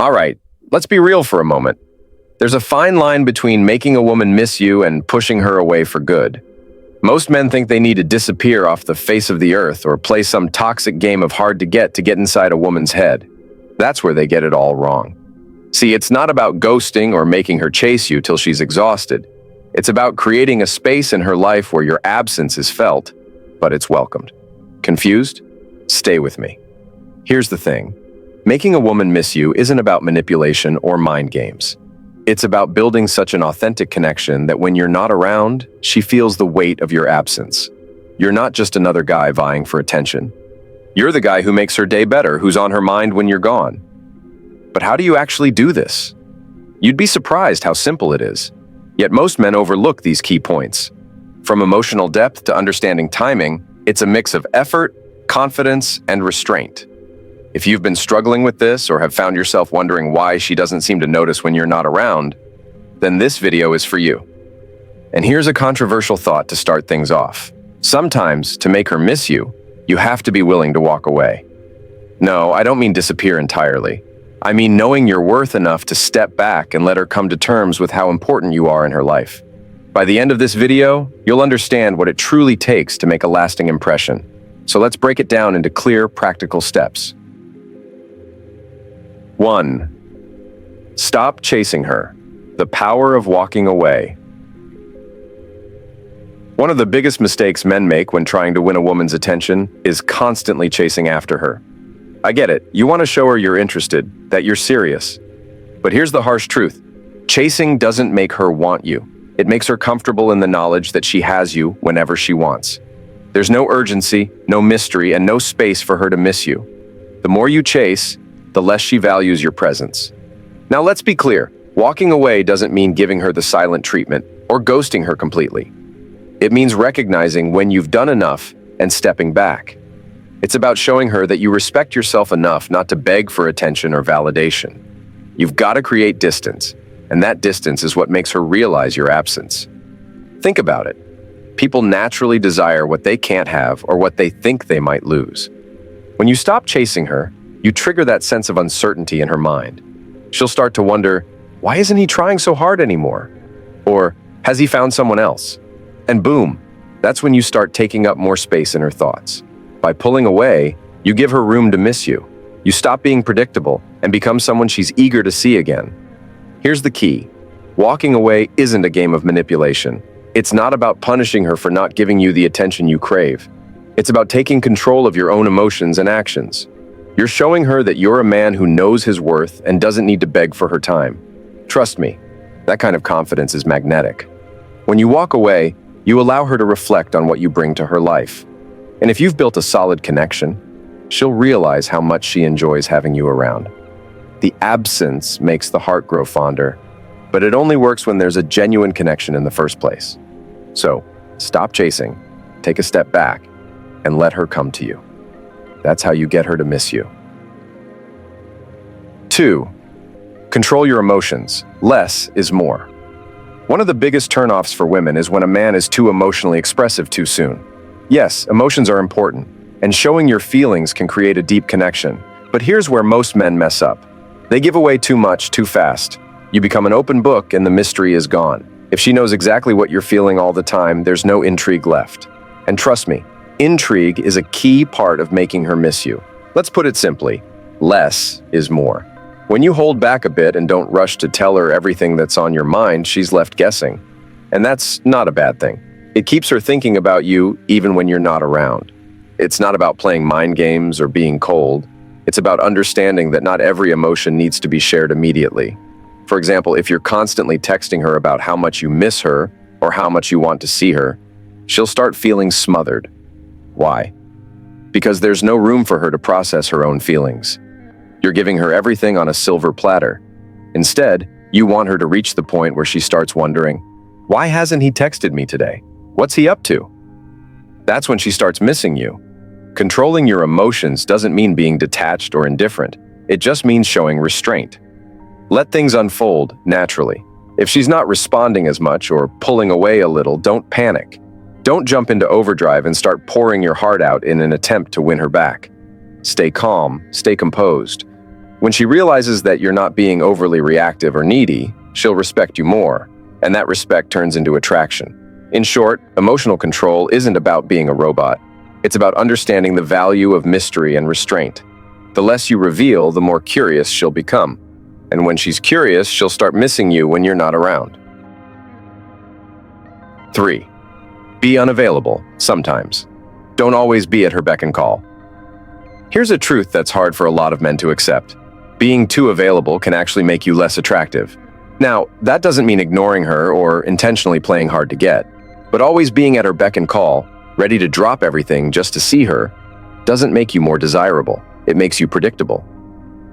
All right, let's be real for a moment. There's a fine line between making a woman miss you and pushing her away for good. Most men think they need to disappear off the face of the earth or play some toxic game of hard to get inside a woman's head. That's where they get it all wrong. See, it's not about ghosting or making her chase you till she's exhausted. It's about creating a space in her life where your absence is felt, but it's welcomed. Confused? Stay with me. Here's the thing. Making a woman miss you isn't about manipulation or mind games. It's about building such an authentic connection that when you're not around, she feels the weight of your absence. You're not just another guy vying for attention. You're the guy who makes her day better, who's on her mind when you're gone. But how do you actually do this? You'd be surprised how simple it is. Yet most men overlook these key points. From emotional depth to understanding timing, it's a mix of effort, confidence, and restraint. If you've been struggling with this or have found yourself wondering why she doesn't seem to notice when you're not around, then this video is for you. And here's a controversial thought to start things off. Sometimes, to make her miss you, you have to be willing to walk away. No, I don't mean disappear entirely. I mean knowing your worth enough to step back and let her come to terms with how important you are in her life. By the end of this video, you'll understand what it truly takes to make a lasting impression. So let's break it down into clear, practical steps. 1. Stop chasing her. The power of walking away. One of the biggest mistakes men make when trying to win a woman's attention is constantly chasing after her. I get it, you want to show her you're interested, that you're serious. But here's the harsh truth. Chasing doesn't make her want you. It makes her comfortable in the knowledge that she has you whenever she wants. There's no urgency, no mystery, and no space for her to miss you. The more you chase, the less she values your presence. Now let's be clear, walking away doesn't mean giving her the silent treatment or ghosting her completely. It means recognizing when you've done enough and stepping back. It's about showing her that you respect yourself enough not to beg for attention or validation. You've got to create distance, and that distance is what makes her realize your absence. Think about it. People naturally desire what they can't have or what they think they might lose. When you stop chasing her, you trigger that sense of uncertainty in her mind. She'll start to wonder, why isn't he trying so hard anymore? Or, has he found someone else? And boom, that's when you start taking up more space in her thoughts. By pulling away, you give her room to miss you. You stop being predictable and become someone she's eager to see again. Here's the key. Walking away isn't a game of manipulation. It's not about punishing her for not giving you the attention you crave. It's about taking control of your own emotions and actions. You're showing her that you're a man who knows his worth and doesn't need to beg for her time. Trust me, that kind of confidence is magnetic. When you walk away, you allow her to reflect on what you bring to her life. And if you've built a solid connection, she'll realize how much she enjoys having you around. The absence makes the heart grow fonder, but it only works when there's a genuine connection in the first place. So, stop chasing, take a step back, and let her come to you. That's how you get her to miss you. 2. Control your emotions. Less is more. One of the biggest turnoffs for women is when a man is too emotionally expressive too soon. Yes, emotions are important, and showing your feelings can create a deep connection. But here's where most men mess up. They give away too much too fast. You become an open book and the mystery is gone. If she knows exactly what you're feeling all the time, there's no intrigue left. And trust me, intrigue is a key part of making her miss you. Let's put it simply, less is more. When you hold back a bit and don't rush to tell her everything that's on your mind, she's left guessing. And that's not a bad thing. It keeps her thinking about you even when you're not around. It's not about playing mind games or being cold. It's about understanding that not every emotion needs to be shared immediately. For example, if you're constantly texting her about how much you miss her or how much you want to see her, she'll start feeling smothered. Why? Because there's no room for her to process her own feelings. You're giving her everything on a silver platter. Instead, you want her to reach the point where she starts wondering, why hasn't he texted me today? What's he up to? That's when she starts missing you. Controlling your emotions doesn't mean being detached or indifferent. It just means showing restraint. Let things unfold naturally. If she's not responding as much or pulling away a little, don't panic. Don't jump into overdrive and start pouring your heart out in an attempt to win her back. Stay calm, stay composed. When she realizes that you're not being overly reactive or needy, she'll respect you more, and that respect turns into attraction. In short, emotional control isn't about being a robot. It's about understanding the value of mystery and restraint. The less you reveal, the more curious she'll become. And when she's curious, she'll start missing you when you're not around. 3. Be unavailable, sometimes. Don't always be at her beck and call. Here's a truth that's hard for a lot of men to accept. Being too available can actually make you less attractive. Now, that doesn't mean ignoring her or intentionally playing hard to get, but always being at her beck and call, ready to drop everything just to see her, doesn't make you more desirable. It makes you predictable.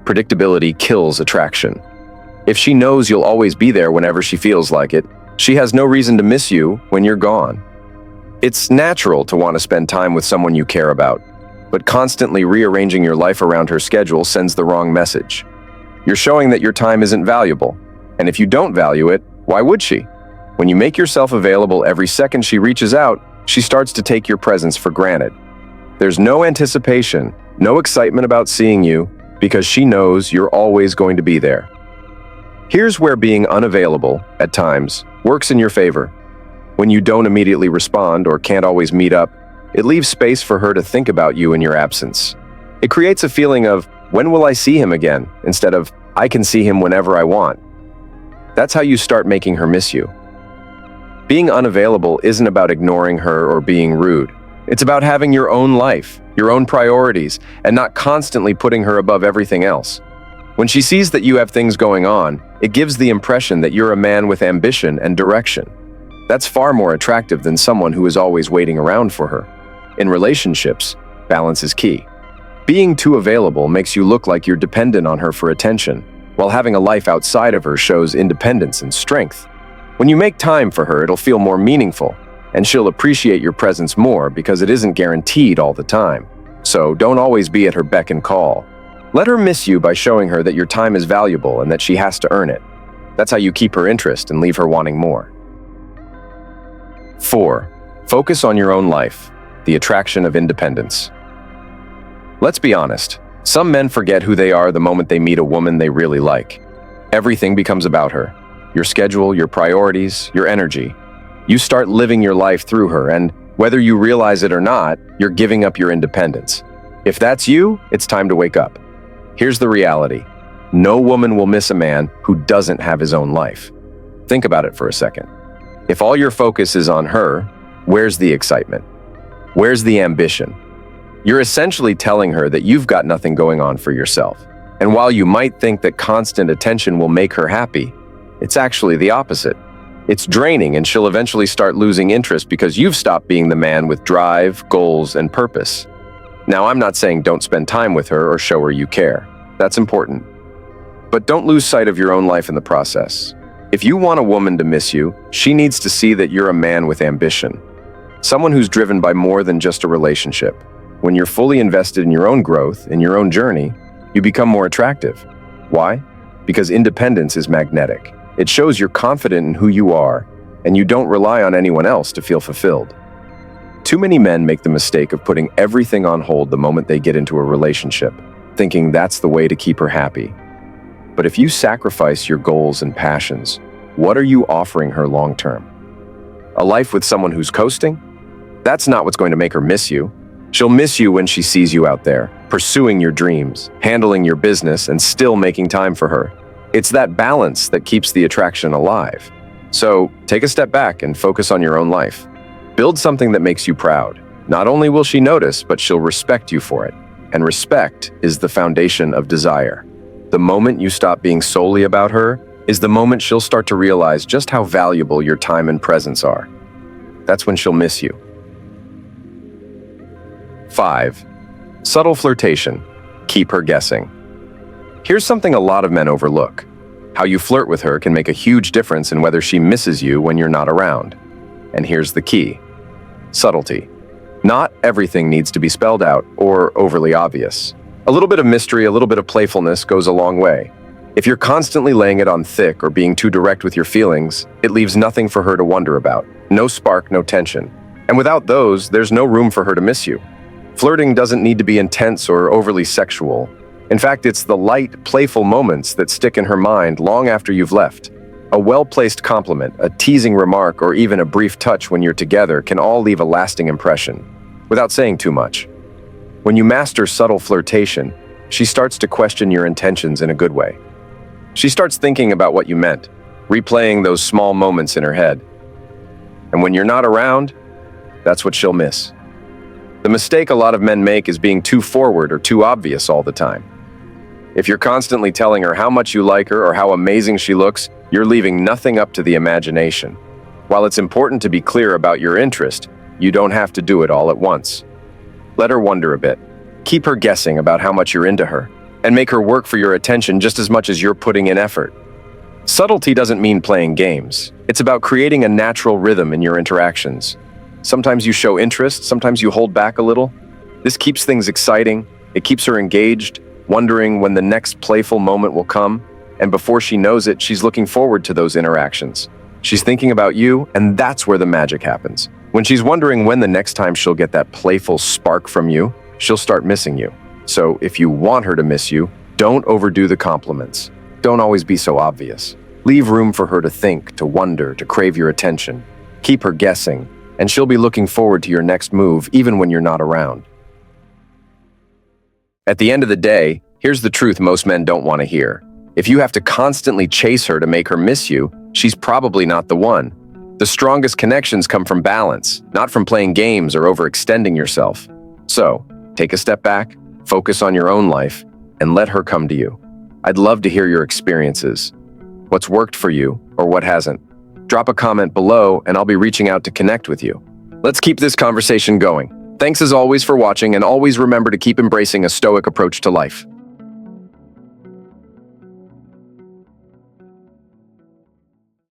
Predictability kills attraction. If she knows you'll always be there whenever she feels like it, she has no reason to miss you when you're gone. It's natural to want to spend time with someone you care about, but constantly rearranging your life around her schedule sends the wrong message. You're showing that your time isn't valuable, and if you don't value it, why would she? When you make yourself available every second she reaches out, she starts to take your presence for granted. There's no anticipation, no excitement about seeing you, because she knows you're always going to be there. Here's where being unavailable, at times, works in your favor. When you don't immediately respond or can't always meet up, it leaves space for her to think about you in your absence. It creates a feeling of, when will I see him again, instead of, I can see him whenever I want. That's how you start making her miss you. Being unavailable isn't about ignoring her or being rude. It's about having your own life, your own priorities, and not constantly putting her above everything else. When she sees that you have things going on, it gives the impression that you're a man with ambition and direction. That's far more attractive than someone who is always waiting around for her. In relationships, balance is key. Being too available makes you look like you're dependent on her for attention, while having a life outside of her shows independence and strength. When you make time for her, it'll feel more meaningful, and she'll appreciate your presence more because it isn't guaranteed all the time. So don't always be at her beck and call. Let her miss you by showing her that your time is valuable and that she has to earn it. That's how you keep her interest and leave her wanting more. 4. Focus on your own life, the attraction of independence. Let's be honest, some men forget who they are the moment they meet a woman they really like. Everything becomes about her. Your schedule, your priorities, your energy. You start living your life through her, and whether you realize it or not, you're giving up your independence. If that's you, it's time to wake up. Here's the reality. No woman will miss a man who doesn't have his own life. Think about it for a second. If all your focus is on her, where's the excitement? Where's the ambition? You're essentially telling her that you've got nothing going on for yourself. And while you might think that constant attention will make her happy, it's actually the opposite. It's draining, and she'll eventually start losing interest because you've stopped being the man with drive, goals, and purpose. Now, I'm not saying don't spend time with her or show her you care. That's important. But don't lose sight of your own life in the process. If you want a woman to miss you, she needs to see that you're a man with ambition. Someone who's driven by more than just a relationship. When you're fully invested in your own growth, in your own journey, you become more attractive. Why? Because independence is magnetic. It shows you're confident in who you are, and you don't rely on anyone else to feel fulfilled. Too many men make the mistake of putting everything on hold the moment they get into a relationship, thinking that's the way to keep her happy. But if you sacrifice your goals and passions, what are you offering her long-term? A life with someone who's coasting? That's not what's going to make her miss you. She'll miss you when she sees you out there, pursuing your dreams, handling your business, and still making time for her. It's that balance that keeps the attraction alive. So take a step back and focus on your own life. Build something that makes you proud. Not only will she notice, but she'll respect you for it. And respect is the foundation of desire. The moment you stop being solely about her is the moment she'll start to realize just how valuable your time and presence are. That's when she'll miss you. 5. Subtle flirtation. Keep her guessing. Here's something a lot of men overlook. How you flirt with her can make a huge difference in whether she misses you when you're not around. And here's the key. Subtlety. Not everything needs to be spelled out or overly obvious. A little bit of mystery, a little bit of playfulness goes a long way. If you're constantly laying it on thick or being too direct with your feelings, it leaves nothing for her to wonder about. No spark, no tension. And without those, there's no room for her to miss you. Flirting doesn't need to be intense or overly sexual. In fact, it's the light, playful moments that stick in her mind long after you've left. A well-placed compliment, a teasing remark, or even a brief touch when you're together can all leave a lasting impression, without saying too much. When you master subtle flirtation, she starts to question your intentions in a good way. She starts thinking about what you meant, replaying those small moments in her head. And when you're not around, that's what she'll miss. The mistake a lot of men make is being too forward or too obvious all the time. If you're constantly telling her how much you like her or how amazing she looks, you're leaving nothing up to the imagination. While it's important to be clear about your interest, you don't have to do it all at once. Let her wonder a bit. Keep her guessing about how much you're into her, and make her work for your attention just as much as you're putting in effort. Subtlety doesn't mean playing games. It's about creating a natural rhythm in your interactions. Sometimes you show interest, sometimes you hold back a little. This keeps things exciting. It keeps her engaged, wondering when the next playful moment will come, and before she knows it, she's looking forward to those interactions. She's thinking about you, and that's where the magic happens. When she's wondering when the next time she'll get that playful spark from you, she'll start missing you. So if you want her to miss you, don't overdo the compliments. Don't always be so obvious. Leave room for her to think, to wonder, to crave your attention. Keep her guessing, and she'll be looking forward to your next move even when you're not around. At the end of the day, here's the truth most men don't want to hear. If you have to constantly chase her to make her miss you, she's probably not the one. The strongest connections come from balance, not from playing games or overextending yourself. So, take a step back, focus on your own life, and let her come to you. I'd love to hear your experiences. What's worked for you or what hasn't? Drop a comment below and I'll be reaching out to connect with you. Let's keep this conversation going. Thanks as always for watching, and always remember to keep embracing a stoic approach to life.